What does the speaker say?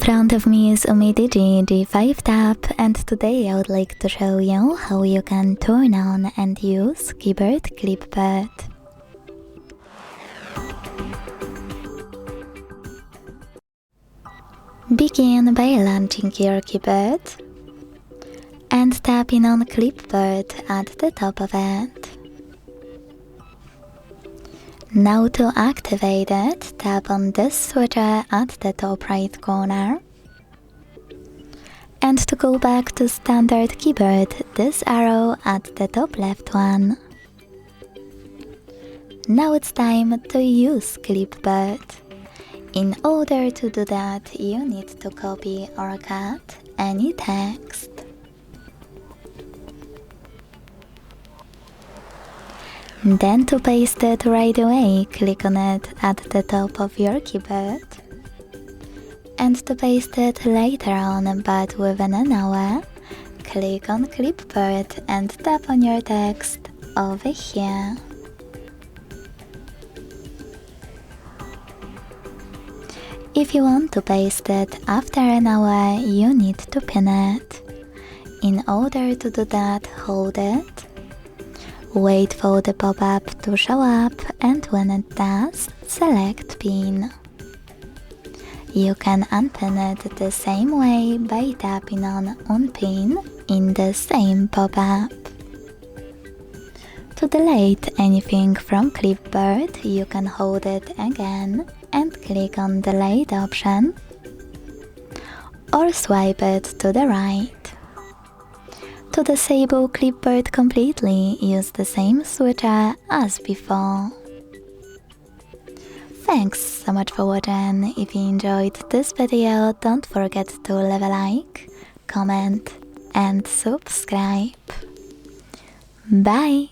front of me is UMIDIGI G5 Tab, and today I would like to show you how you can turn on and use keyboard Clipboard. Begin by launching your keyboard and tapping on Clipboard at the top of it. Now to activate it, tap on this switcher at the top right corner. And to go back to standard keyboard, this arrow at the top left one. Now it's time to use Clipboard. In order to do that, you need to copy or cut any text. Then to paste it right away, click on it at the top of your keyboard. And to paste it later on, but within an hour, click on Clipboard and tap on your text over here. If you want to paste it after an hour, you need to pin it. In order to do that, hold it. Wait for the pop-up to show up, and when it does, select Pin. You can unpin it the same way by tapping on Unpin in the same pop-up. To delete anything from Clipboard, you can hold it again and click on Delete option, or swipe it to the right. To disable Clipboard completely, use the same switcher as before. Thanks so much for watching. If you enjoyed this video, don't forget to leave a like, comment and subscribe. Bye!